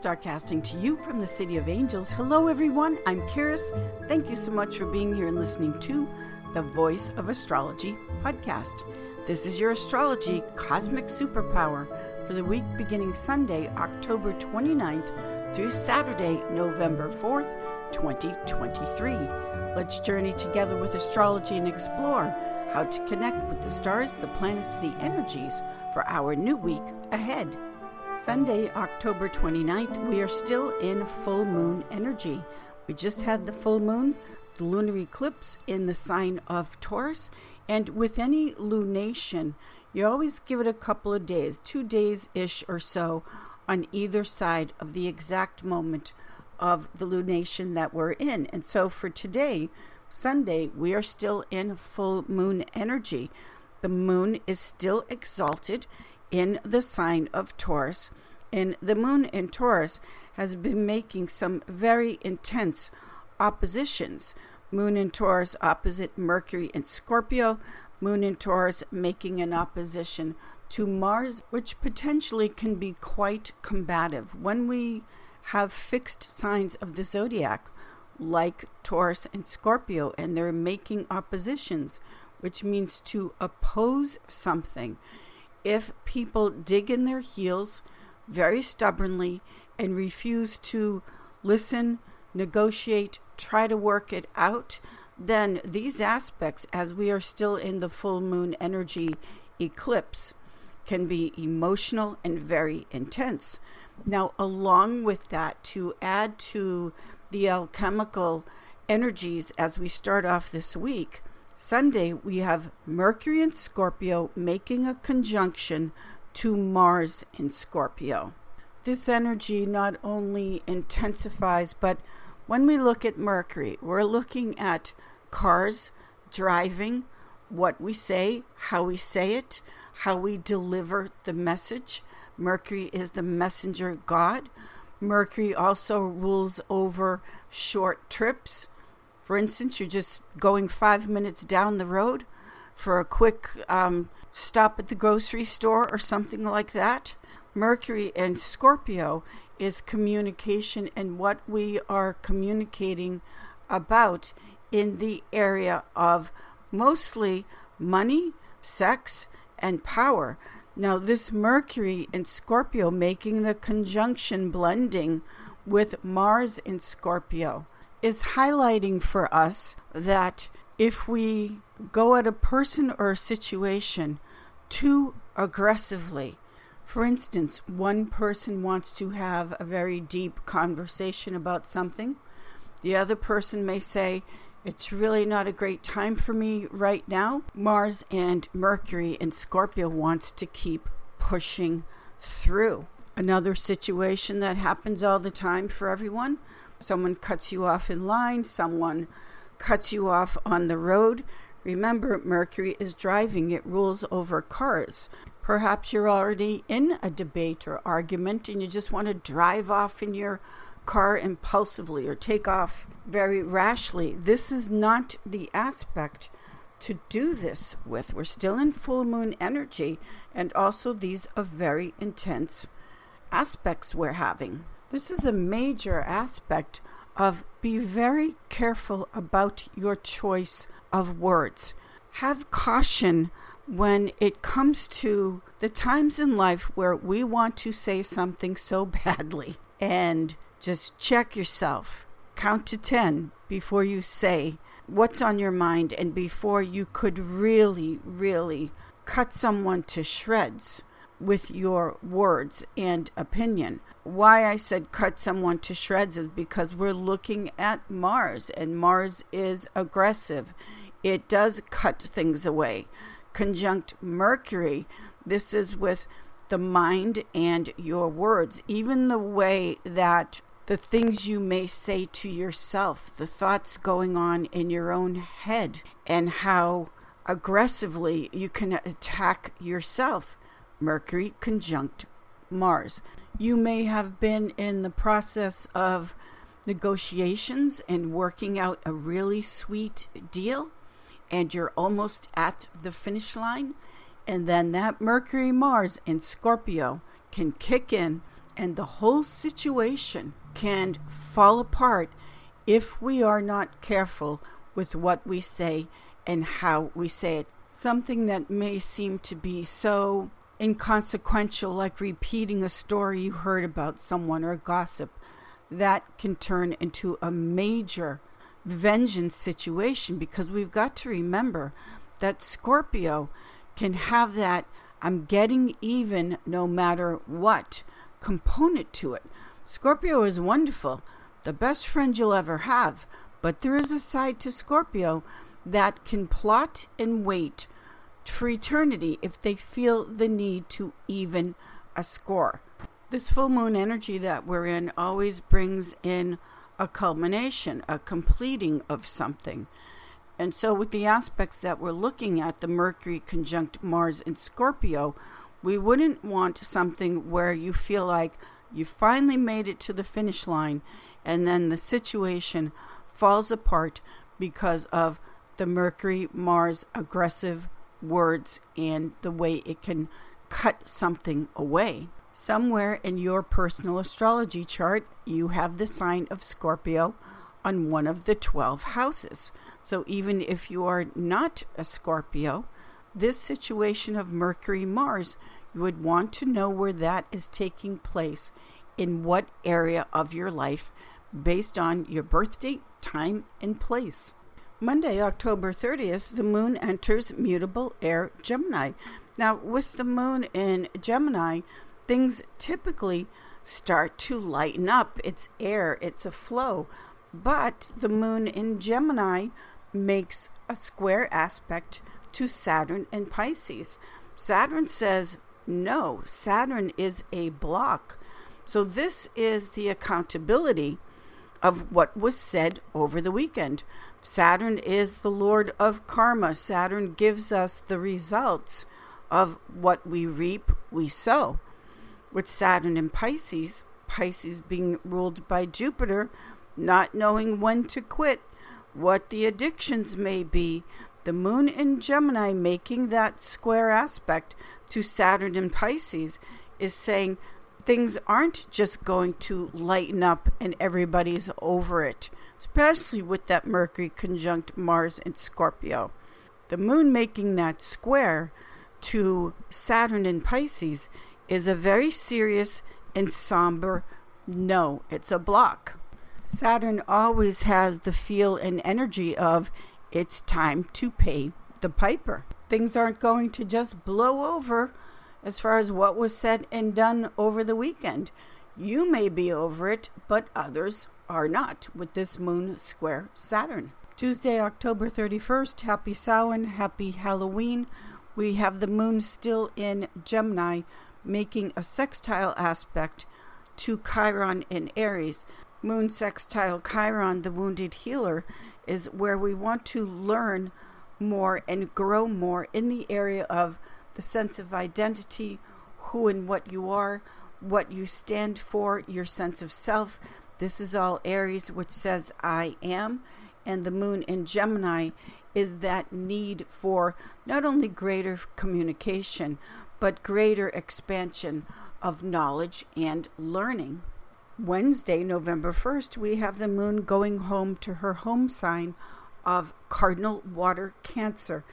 Starcasting to you from the City of Angels. Hello everyone, I'm Kiris. Thank you so much for being here and listening to the Voice of Astrology podcast. This is your astrology cosmic superpower for the week beginning Sunday, October 29th through Saturday, November 4th, 2023. Let's journey together with astrology and explore how to connect with the stars, the planets, the energies for our new week ahead. Sunday, October 29th, we are still in full moon energy. We just had the full moon, the lunar eclipse in the sign of Taurus, and with any lunation, you always give it a couple of days, 2 days-ish or so, on either side of the exact moment of the lunation that we're in. And so for today, Sunday, we are still in full moon energy. The moon is still exalted in the sign of Taurus, and the moon in Taurus has been making some very intense oppositions. Moon in Taurus opposite Mercury in Scorpio, moon in Taurus making an opposition to Mars, which potentially can be quite combative. When we have fixed signs of the zodiac, like Taurus and Scorpio, and they're making oppositions, which means to oppose something. If people dig in their heels very stubbornly and refuse to listen, negotiate, try to work it out, then these aspects, as we are still in the full moon energy eclipse, can be emotional and very intense. Now, along with that, to add to the alchemical energies as we start off this week, Sunday we have Mercury in Scorpio making a conjunction to Mars in Scorpio. This energy not only intensifies, but when we look at Mercury, we're looking at cars, driving, what we say, how we say it, how we deliver the message. Mercury is the messenger god. Mercury also rules over short trips. For instance, you're just going 5 minutes down the road for a quick stop at the grocery store or something like that. Mercury and Scorpio is communication and what we are communicating about in the area of mostly money, sex, and power. Now, this Mercury in Scorpio making the conjunction blending with Mars in Scorpio is highlighting for us that if we go at a person or a situation too aggressively, for instance, one person wants to have a very deep conversation about something, the other person may say, it's really not a great time for me right now. Mars and Mercury in Scorpio wants to keep pushing through. Another situation that happens all the time for everyone, someone cuts you off in line, someone cuts you off on the road. Remember, Mercury is driving, it rules over cars. Perhaps you're already in a debate or argument and you just want to drive off in your car impulsively or take off very rashly. This is not the aspect to do this with. We're still in full moon energy, and also these are very intense aspects we're having. This is a major aspect of be very careful about your choice of words. Have caution when it comes to the times in life where we want to say something so badly, and just check yourself. Count to 10 before you say what's on your mind and before you could really, really cut someone to shreds with your words and opinion. Why I said cut someone to shreds is because we're looking at Mars, and Mars is aggressive. It does cut things away. Conjunct Mercury, this is with the mind and your words, even the way that the things you may say to yourself, the thoughts going on in your own head, and how aggressively you can attack yourself. Mercury conjunct Mars. You may have been in the process of negotiations and working out a really sweet deal, and you're almost at the finish line, and then that Mercury Mars in Scorpio can kick in And the whole situation can fall apart if we are not careful with what we say and how we say it. Something that may seem to be so inconsequential, like repeating a story you heard about someone or gossip, that can turn into a major vengeance situation, because we've got to remember that Scorpio can have that I'm getting even no matter what component to it. Scorpio is wonderful, the best friend you'll ever have, but there is a side to Scorpio that can plot and wait for eternity if they feel the need to even a score. This full moon energy that we're in always brings in a culmination, a completing of something. And so with the aspects that we're looking at, the Mercury conjunct Mars in Scorpio, we wouldn't want something where you feel like you finally made it to the finish line and then the situation falls apart because of the Mercury Mars aggressive words and the way it can cut something away. Somewhere in your personal astrology chart, you have the sign of Scorpio on one of the 12 houses. So even if you are not a Scorpio, this situation of Mercury Mars, you would want to know where that is taking place, in what area of your life, based on your birth date, time, and place. Monday, October 30th, the moon enters mutable air Gemini. Now, with the moon in Gemini, things typically start to lighten up. It's air, it's a flow. But the moon in Gemini makes a square aspect to Saturn and Pisces. Saturn says no. Saturn is a block. So this is the accountability of what was said over the weekend. Saturn is the Lord of karma. Saturn gives us the results of what we reap, we sow. With Saturn in Pisces, Pisces being ruled by Jupiter, not knowing when to quit, what the addictions may be, the moon in Gemini making that square aspect to Saturn in Pisces is saying things aren't just going to lighten up and everybody's over it, especially with that Mercury conjunct Mars in Scorpio. The moon making that square to Saturn in Pisces is a very serious and somber no. It's a block. Saturn always has the feel and energy of it's time to pay the piper. Things aren't going to just blow over as far as what was said and done over the weekend. You may be over it, but others are not with this moon square Saturn. Tuesday, October 31st, happy Samhain, happy Halloween. We have the moon still in Gemini, making a sextile aspect to Chiron in Aries. Moon sextile Chiron, the wounded healer, is where we want to learn more and grow more in the area of the sense of identity, who and what you are, what you stand for, your sense of self. This is all Aries, which says I am, and the moon in Gemini is that need for not only greater communication, but greater expansion of knowledge and learning. Wednesday, November 1st, we have the moon going home to her home sign of cardinal water Cancer.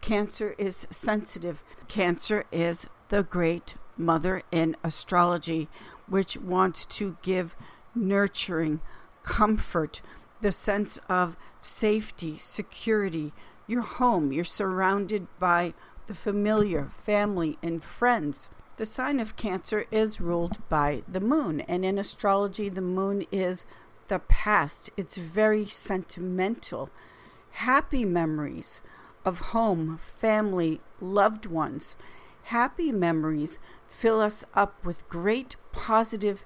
Cancer is sensitive. Cancer is the great mother in astrology, which wants to give nurturing, comfort, the sense of safety, security. Your home, you're surrounded by the familiar, family, and friends. The sign of Cancer is ruled by the moon, and in astrology, the moon is the past. It's very sentimental. Happy memories of home, family, loved ones. Happy memories fill us up with great positive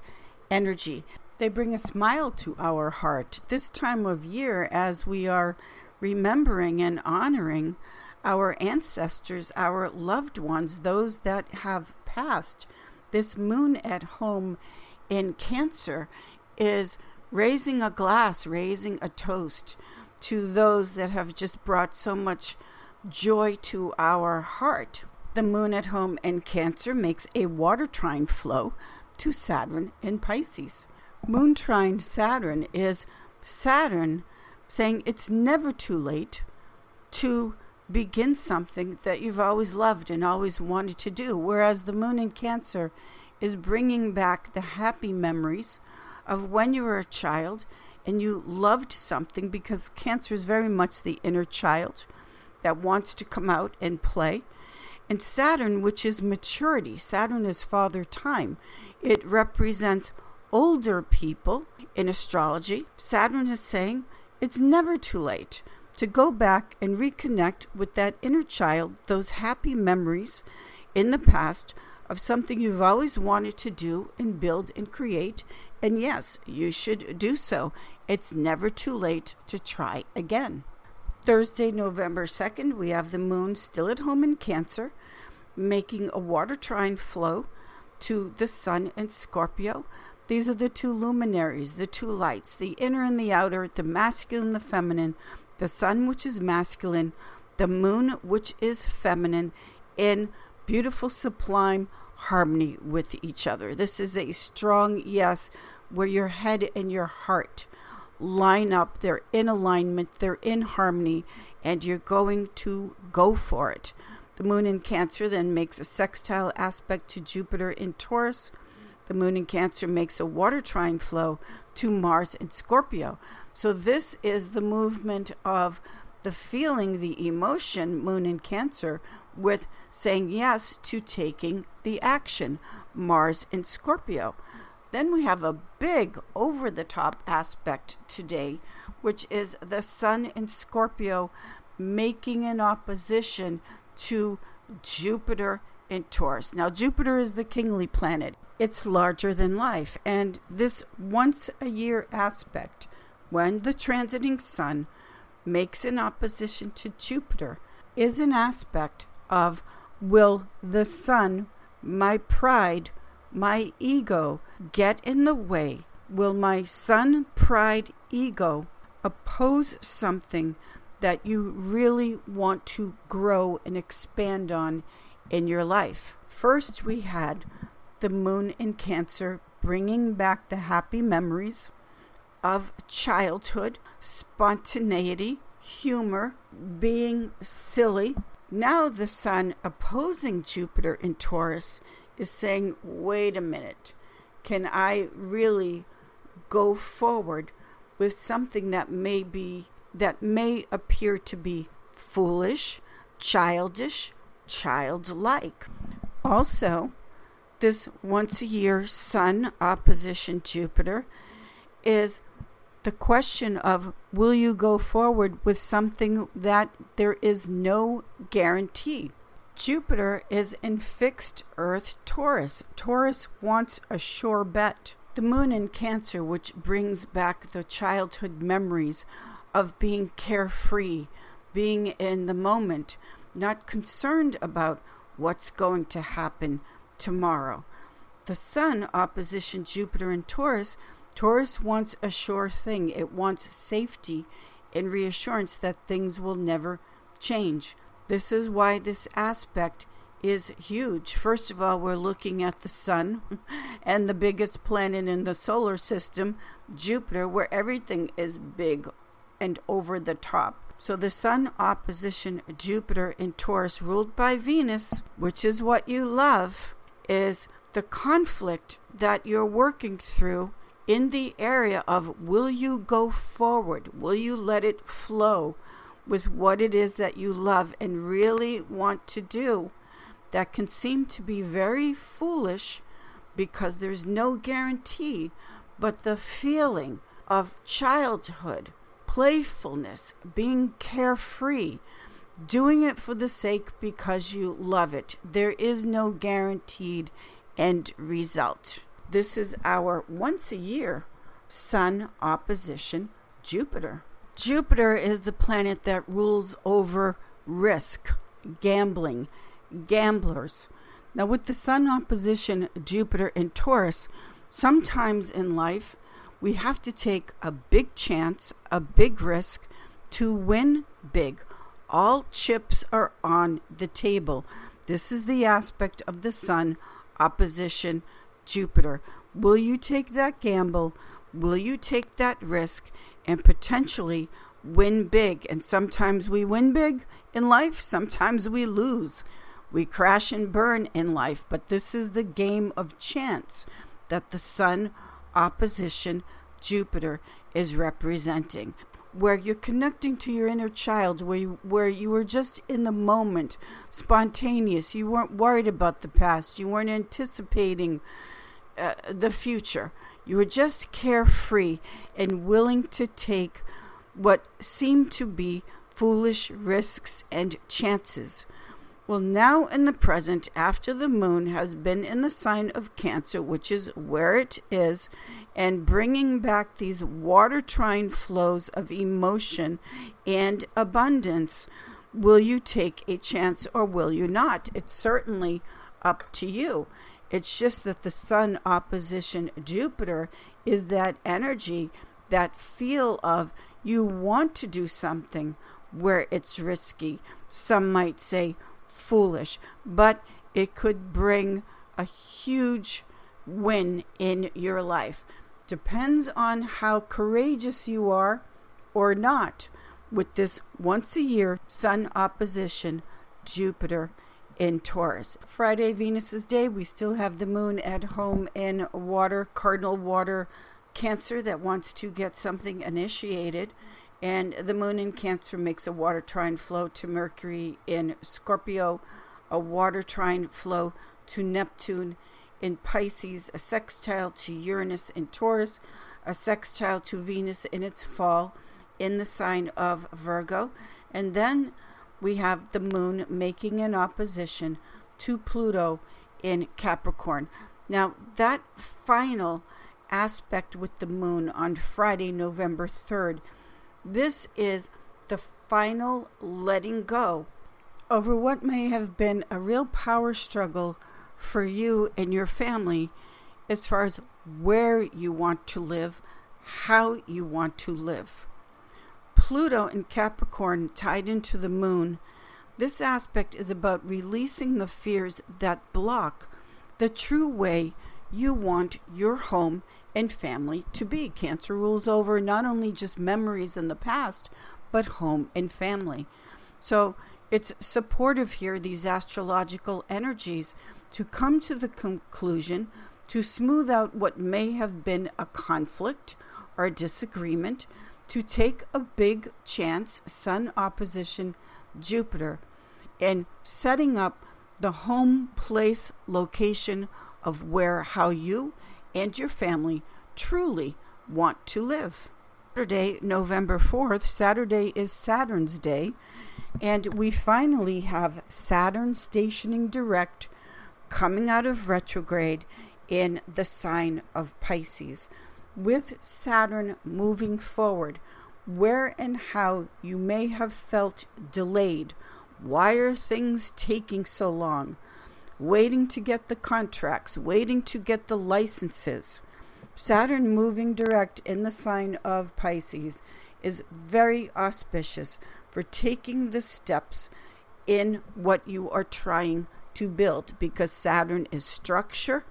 energy. They bring a smile to our heart this time of year as we are remembering and honoring our ancestors, our loved ones, those that have passed. This moon at home in Cancer is raising a glass, raising a toast to those that have just brought so much joy to our heart. The moon at home in Cancer makes a water trine flow to Saturn in Pisces. Moon trine Saturn is Saturn saying it's never too late to begin something that you've always loved and always wanted to do, whereas the moon in Cancer is bringing back the happy memories of when you were a child and you loved something, because Cancer is very much the inner child that wants to come out and play. And Saturn, which is maturity, Saturn is father time. It represents older people in astrology. Saturn is saying it's never too late to go back and reconnect with that inner child, those happy memories in the past of something you've always wanted to do and build and create. And yes, you should do so. It's never too late to try again. Thursday, November 2nd, we have the moon still at home in Cancer, making a water trine flow to the sun in Scorpio. These are the two luminaries, the two lights, the inner and the outer, the masculine, the feminine, the sun, which is masculine, the moon, which is feminine, in beautiful, sublime harmony with each other. This is a strong yes, where your head and your heart line up. They're in alignment, they're in harmony, and you're going to go for it. The moon in Cancer then makes a sextile aspect to Jupiter in Taurus. The moon in Cancer makes a water trine flow to Mars in Scorpio. So this is the movement of the feeling, the emotion, moon in Cancer, with saying yes to taking the action, Mars in Scorpio. Then we have a big over-the-top aspect today, which is the sun in Scorpio making an opposition to Jupiter in Taurus. Now, Jupiter is the kingly planet. It's larger than life. And this once-a-year aspect, when the transiting sun makes an opposition to Jupiter, is an aspect of, will the sun, my pride, my ego, get in the way? Will my sun, pride, ego oppose something that you really want to grow and expand on in your life? First, we had the moon in Cancer bringing back the happy memories of childhood, spontaneity, humor, being silly. Now the sun opposing Jupiter in Taurus is saying, wait a minute, can I really go forward with something that may appear to be foolish, childish, childlike? Also, this once-a-year sun opposition Jupiter is the question of, will you go forward with something that there is no guarantee? Jupiter is in fixed Earth Taurus. Taurus wants a sure bet. The moon in Cancer, which brings back the childhood memories of being carefree, being in the moment, not concerned about what's going to happen tomorrow. The sun opposition Jupiter in Taurus. Taurus wants a sure thing. It wants safety and reassurance that things will never change. This is why this aspect is huge. First of all, we're looking at the sun and the biggest planet in the solar system, Jupiter, where everything is big and over the top. So the sun opposition Jupiter in Taurus, ruled by Venus, which is what you love, is the conflict that you're working through in the area of, will you go forward? Will you let it flow with what it is that you love and really want to do, that can seem to be very foolish because there's no guarantee, but the feeling of childhood, playfulness, being carefree, doing it for the sake because you love it. There is no guaranteed end result. This is our once-a-year sun opposition Jupiter. Jupiter is the planet that rules over risk, gambling, gamblers. Now, with the sun opposition Jupiter in Taurus, sometimes in life, we have to take a big chance, a big risk to win big. All chips are on the table. This is the aspect of the sun opposition Jupiter. Will you take that gamble? Will you take that risk and potentially win big? And sometimes we win big in life, sometimes we lose. We crash and burn in life, but this is the game of chance that the Sun opposition Jupiter is representing, where you're connecting to your inner child, where you were just in the moment, spontaneous. You weren't worried about the past. You weren't anticipating the future. You were just carefree and willing to take what seemed to be foolish risks and chances. Well, now in the present, after the moon has been in the sign of Cancer, which is where it is, and bringing back these water trine flows of emotion and abundance, will you take a chance or will you not? It's certainly up to you. It's just that the Sun opposition Jupiter is that energy, that feel of you want to do something where it's risky. Some might say foolish, but it could bring a huge win in your life. Depends on how courageous you are or not with this once a year Sun opposition Jupiter in Taurus. Friday, Venus's day, we still have the moon at home in water, cardinal water, Cancer, that wants to get something initiated. And the moon in Cancer makes a water trine flow to Mercury in Scorpio, a water trine flow to Neptune in Pisces, a sextile to Uranus in Taurus, a sextile to Venus in its fall in the sign of Virgo. And then we have the moon making an opposition to Pluto in Capricorn. Now, that final aspect with the moon on Friday, November 3rd, this is the final letting go over what may have been a real power struggle for you and your family as far as where you want to live, how you want to live. Pluto in Capricorn tied into the moon. This aspect is about releasing the fears that block the true way you want your home and family to be. Cancer rules over not only just memories in the past, but home and family. So it's supportive here, these astrological energies, to come to the conclusion to smooth out what may have been a conflict or a disagreement, to take a big chance, Sun opposition Jupiter, and setting up the home place location of how you and your family truly want to live. Saturday, November 4th, Saturday is Saturn's day, and we finally have Saturn stationing direct, coming out of retrograde in the sign of Pisces. With Saturn moving forward, where and how you may have felt delayed. Why are things taking so long? Waiting to get the contracts, waiting to get the licenses. Saturn moving direct in the sign of Pisces is very auspicious for taking the steps in what you are trying to build, because Saturn is structure.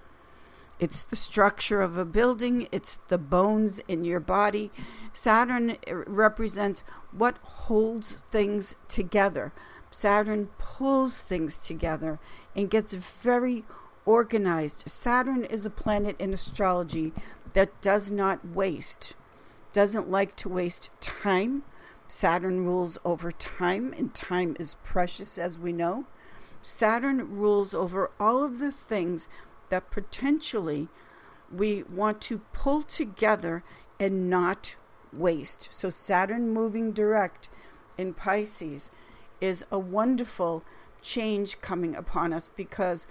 It's the structure of a building. It's the bones in your body. Saturn represents what holds things together. Saturn pulls things together and gets very organized. Saturn is a planet in astrology that does not waste, doesn't like to waste time. Saturn rules over time, and time is precious, as we know. Saturn rules over all of the things that potentially we want to pull together and not waste. So Saturn moving direct in Pisces is a wonderful change coming upon us, because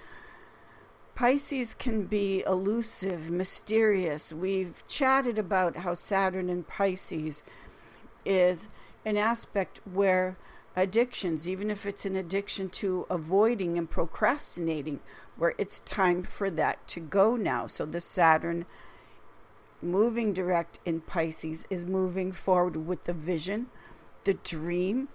Pisces can be elusive, mysterious. We've chatted about how Saturn in Pisces is an aspect where addictions, even if it's an addiction to avoiding and procrastinating, where it's time for that to go now. So the Saturn moving direct in Pisces is moving forward with the vision, the dream,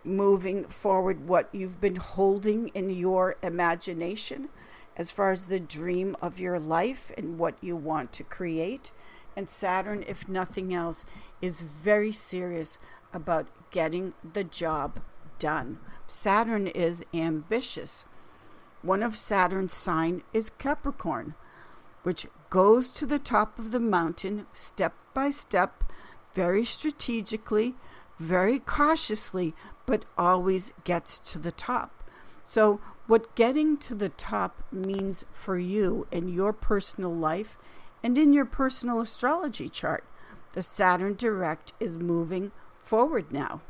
moving forward what you've been holding in your imagination, as far as the dream of your life and what you want to create. And Saturn, if nothing else, is very serious about getting the job done. Saturn is ambitious. One of Saturn's sign is Capricorn, which goes to the top of the mountain step by step, very strategically, very cautiously, but always gets to the top. So what getting to the top means for you in your personal life and in your personal astrology chart, the Saturn direct is moving forward now.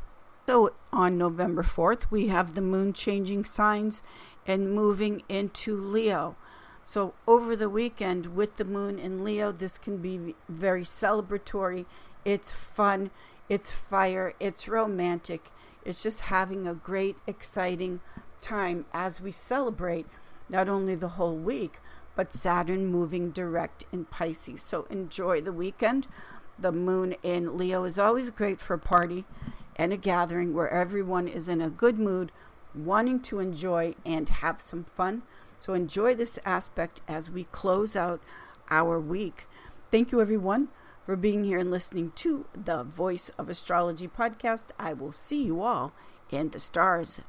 So on November 4th, we have the moon changing signs and moving into Leo. So over the weekend with the moon in Leo, this can be very celebratory. It's fun, it's fire, it's romantic. It's just having a great, exciting time as we celebrate not only the whole week, but Saturn moving direct in Pisces. So enjoy the weekend. The moon in Leo is always great for a party and a gathering where everyone is in a good mood, wanting to enjoy and have some fun. So enjoy this aspect as we close out our week. Thank you, everyone, for being here and listening to the Voice of Astrology podcast. I will see you all in the stars.